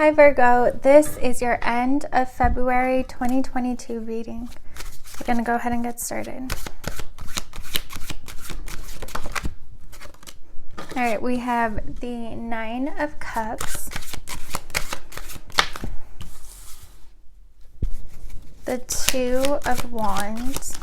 Hi Virgo, this is your end of February 2022 reading. We're going to go ahead and get started. All right, we have the Nine of Cups, the Two of Wands,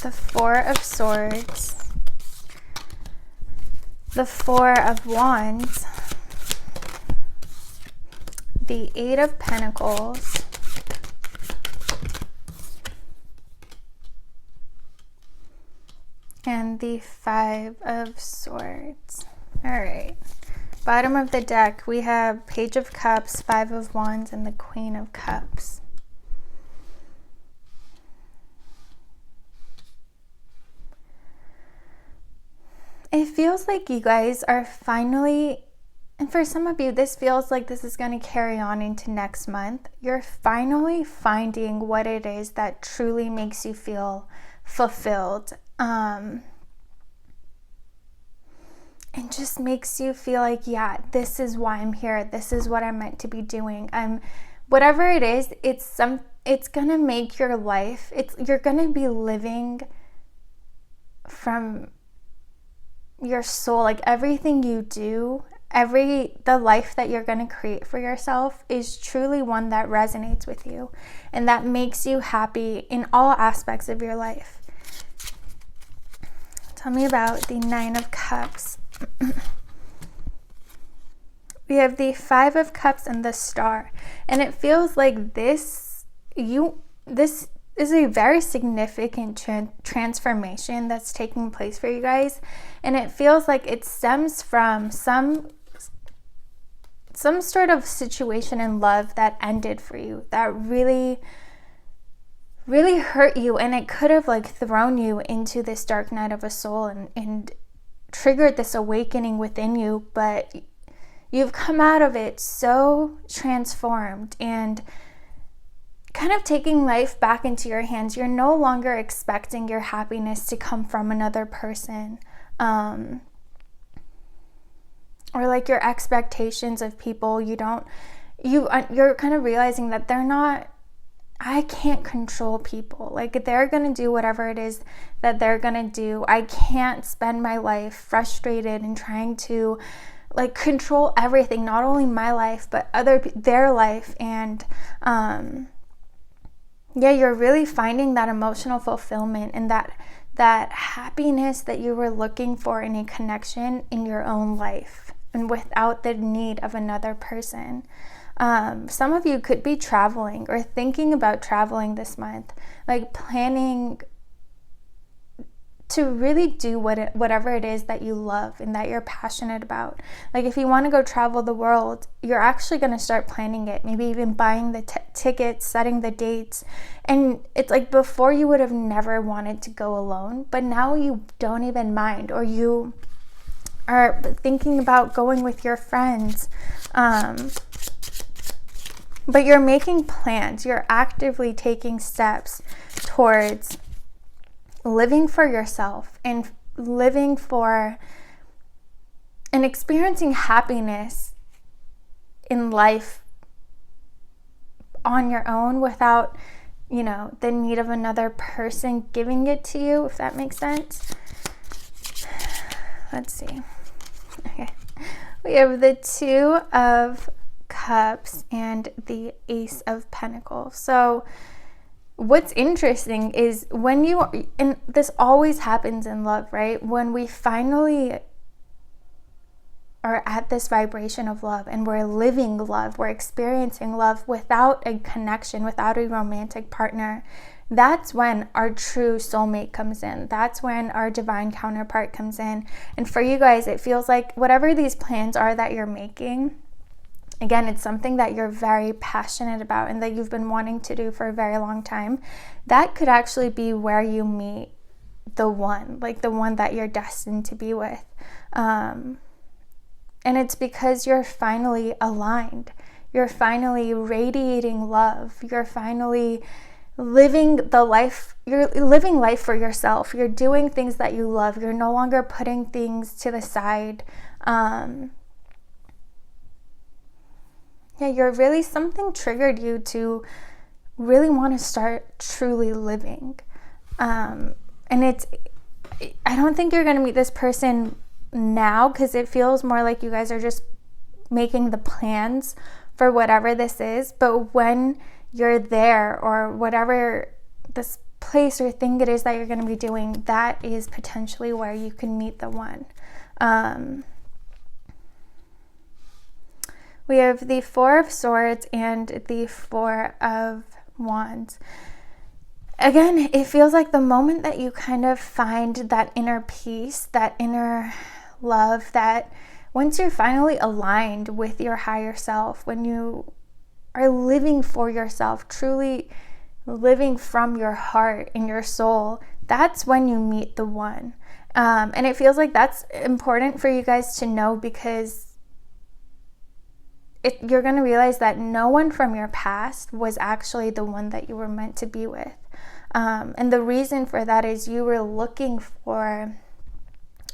the Four of Swords, the Four of Wands, the Eight of Pentacles, and the Five of Swords. All right. Bottom of the deck, we have Page of Cups, Five of Wands, and the Queen of Cups. It feels like you guys are finally, and for some of you, this feels like this is going to carry on into next month. You're finally finding what it is that truly makes you feel fulfilled. And just makes you feel like, yeah, this is why I'm here. This is what I'm meant to be doing. Whatever it is, it's going to make your life, you're going to be living from your soul. Like everything you do, the life that you're going to create for yourself is truly one that resonates with you and that makes you happy in all aspects of your life. Tell me about the Nine of Cups. We have the Five of Cups and the Star, and it feels like this is a very significant transformation that's taking place for you guys, and it feels like it stems from some sort of situation in love that ended for you, that really hurt you, and it could have like thrown you into this dark night of a soul and triggered this awakening within you, but you've come out of it so transformed and kind of taking life back into your hands. You're no longer expecting your happiness to come from another person, or like your expectations of people. You're kind of realizing that I can't control people. Like they're going to do whatever it is that they're going to do. I can't spend my life frustrated and trying to like control everything, not only my life, but their life. And, you're really finding that emotional fulfillment and that happiness that you were looking for in a connection in your own life and without the need of another person. Some of you could be traveling or thinking about traveling this month, like planning to really do whatever it is that you love and that you're passionate about. Like if you want to go travel the world, you're actually going to start planning it, maybe even buying the tickets, setting the dates. And it's like before you would have never wanted to go alone, but now you don't even mind, or you are thinking about going with your friends. But you're making plans. You're actively taking steps towards living for yourself and living for and experiencing happiness in life on your own without, the need of another person giving it to you, if that makes sense. Let's see. Okay. We have the Two of Cups and the Ace of Pentacles. So what's interesting is and this always happens in love, right? When we finally are at this vibration of love and we're living love, we're experiencing love without a connection, without a romantic partner, that's when our true soulmate comes in. That's when our divine counterpart comes in. And for you guys, it feels like whatever these plans are that you're making, again, it's something that you're very passionate about and that you've been wanting to do for a very long time. That could actually be where you meet the one, like the one that you're destined to be with. And it's because you're finally aligned. You're finally radiating love. You're finally living the life, you're living life for yourself. You're doing things that you love. You're no longer putting things to the side. You're really, something triggered you to really want to start truly living. And I don't think you're going to meet this person now, because it feels more like you guys are just making the plans for whatever this is. But when you're there, or whatever this place or thing it is that you're going to be doing, that is potentially where you can meet the one. We have the Four of Swords and the Four of Wands. Again, it feels like the moment that you kind of find that inner peace, that inner love, that once you're finally aligned with your higher self, when you are living for yourself, truly living from your heart and your soul, that's when you meet the one. And it feels like that's important for you guys to know, because you're going to realize that no one from your past was actually the one that you were meant to be with. And the reason for that is you were looking for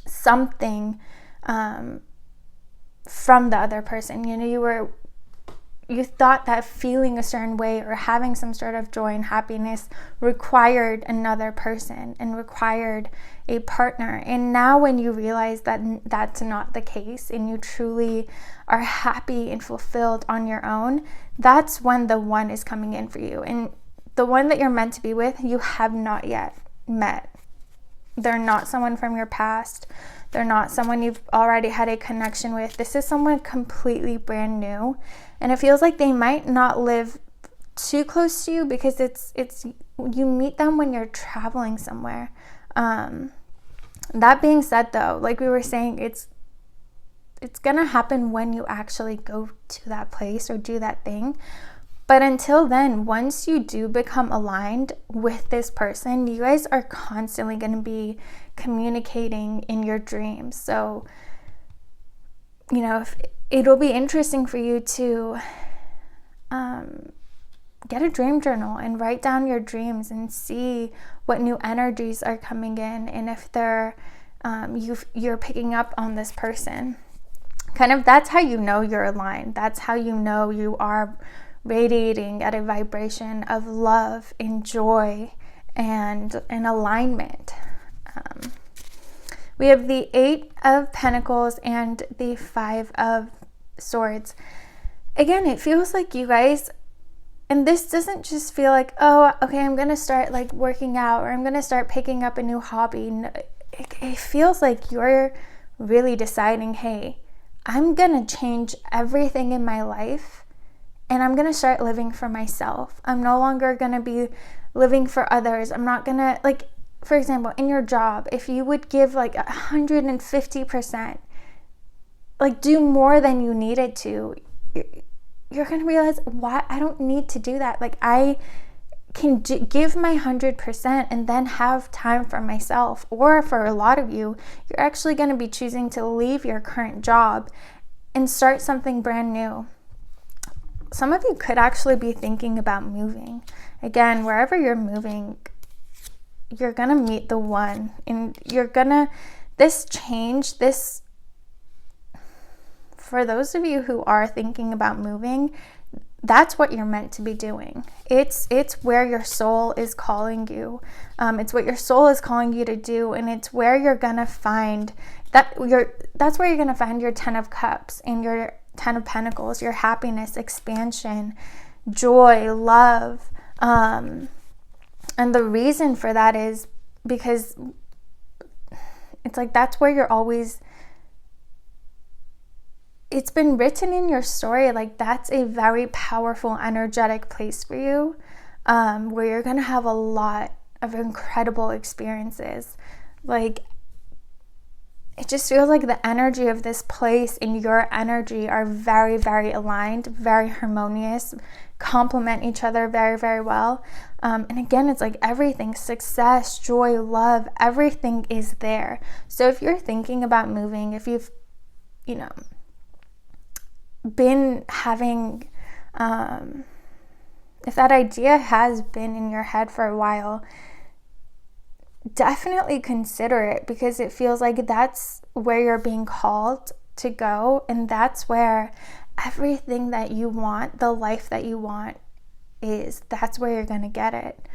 something from the other person. You thought that feeling a certain way or having some sort of joy and happiness required another person and required a partner. And now when you realize that that's not the case, and you truly are happy and fulfilled on your own, that's when the one is coming in for you. And the one that you're meant to be with, you have not yet met. They're not someone from your past. They're not someone you've already had a connection with. This is someone completely brand new. And it feels like they might not live too close to you, because it's you meet them when you're traveling somewhere. That being said, though, like we were saying, it's gonna happen when you actually go to that place or do that thing. But until then, once you do become aligned with this person, you guys are constantly going to be communicating in your dreams. So, it'll be interesting for you to get a dream journal and write down your dreams and see what new energies are coming in, and if you're picking up on this person. Kind of, that's how you know you're aligned. That's how you know you are radiating at a vibration of love and joy and an alignment. We have the Eight of Pentacles and the Five of Swords. Again, it feels like you guys, and this doesn't just feel like, oh, okay, I'm going to start like working out, or I'm going to start picking up a new hobby. No, it feels like you're really deciding, hey, I'm going to change everything in my life, and I'm going to start living for myself. I'm no longer going to be living for others. I'm not going to, like, for example, in your job, if you would give like 150%, like do more than you needed to, you're going to realize, why? I don't need to do that. Like, I can give my 100% and then have time for myself. Or for a lot of you, you're actually going to be choosing to leave your current job and start something brand new. Some of you could actually be thinking about moving. Again, wherever you're moving, you're going to meet the one. And this change, for those of you who are thinking about moving, that's what you're meant to be doing. It's where your soul is calling you. It's what your soul is calling you to do. And it's where you're going to find that's where you're going to find your 10 of Cups and your 10 of Pentacles, your happiness, expansion, joy, love. And the reason for that is because it's like that's where you're always, it's been written in your story, like that's a very powerful, energetic place for you, where you're going to have a lot of incredible experiences. Like, it just feels like the energy of this place and your energy are very, very aligned, very harmonious, complement each other very, very well. And again, it's like everything, success, joy, love, everything is there. So if you're thinking about moving, if you've, been having, if that idea has been in your head for a while, definitely consider it, because it feels like that's where you're being called to go, and that's where everything that you want, the life that you want, is. That's where you're going to get it.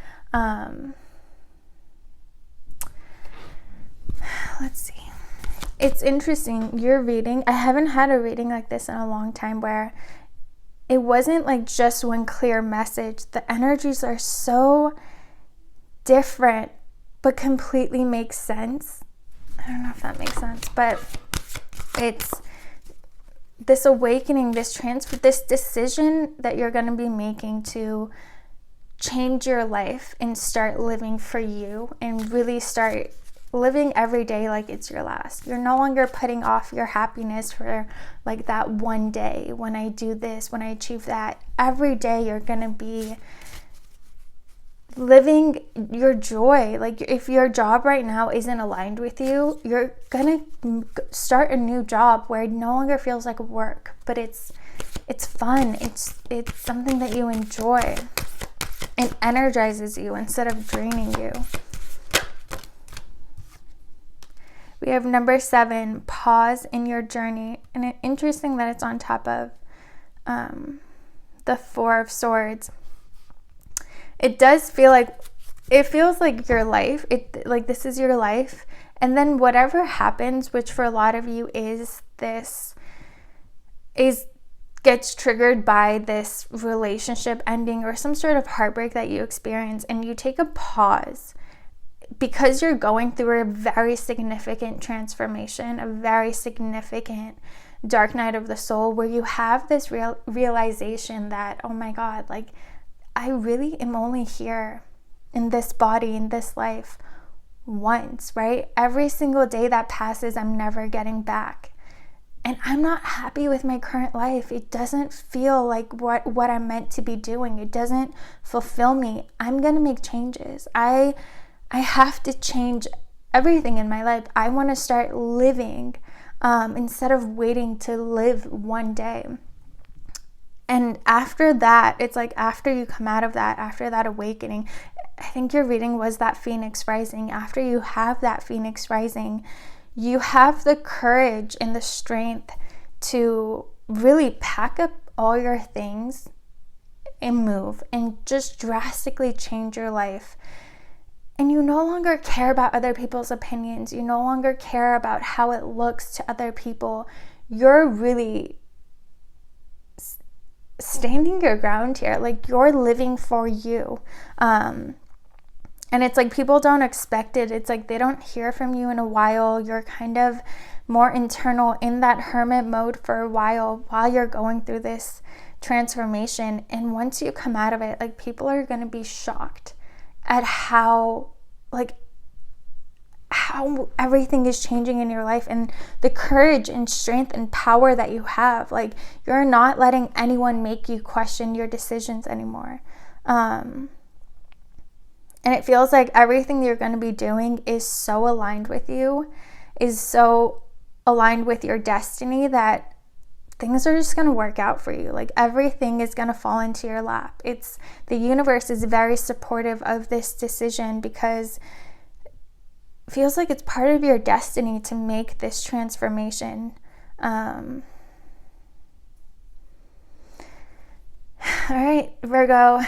Let's see. It's interesting, your reading, I haven't had a reading like this in a long time, where it wasn't like just one clear message. The energies are so different, but completely make sense. I don't know if that makes sense, but it's this awakening, this decision that you're going to be making to change your life and start living for you, and really start living every day like it's your last. You're no longer putting off your happiness for like that one day, when I do this, when I achieve that. Every day you're going to be living your joy. Like if your job right now isn't aligned with you, you're gonna start a new job where it no longer feels like work, but it's fun. It's something that you enjoy. It energizes you instead of draining you. We have number 7, pause in your journey. And it's interesting that it's on top of the 4 of Swords. It does feel like, it feels like your life, like this is your life, and then whatever happens, which for a lot of you gets triggered by this relationship ending or some sort of heartbreak that you experience, and you take a pause because you're going through a very significant transformation, a very significant dark night of the soul, where you have this realization that, oh my God, like I really am only here in this body, in this life, once, right? Every single day that passes, I'm never getting back. And I'm not happy with my current life. It doesn't feel like what I'm meant to be doing. It doesn't fulfill me. I'm going to make changes. I have to change everything in my life. I want to start living instead of waiting to live one day. And after that, it's like after you come out of that, after that awakening, I think your reading was that Phoenix rising. After you have that Phoenix rising, you have the courage and the strength to really pack up all your things and move and just drastically change your life. And you no longer care about other people's opinions. You no longer care about how it looks to other people. You're really standing your ground here. Like you're living for you. And it's like people don't expect it. It's like they don't hear from you in a while. You're kind of more internal in that hermit mode for a while you're going through this transformation. And once you come out of it, like people are going to be shocked at how everything is changing in your life, and the courage and strength and power that you have. Like you're not letting anyone make you question your decisions anymore. And it feels like everything you're going to be doing is so aligned with you, is so aligned with your destiny, that things are just going to work out for you. Like everything is going to fall into your lap. The universe is very supportive of this decision, because it feels like it's part of your destiny to make this transformation. All right, Virgo.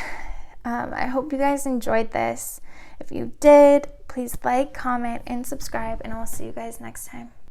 I hope you guys enjoyed this. If you did, please like, comment, and subscribe, and I'll see you guys next time.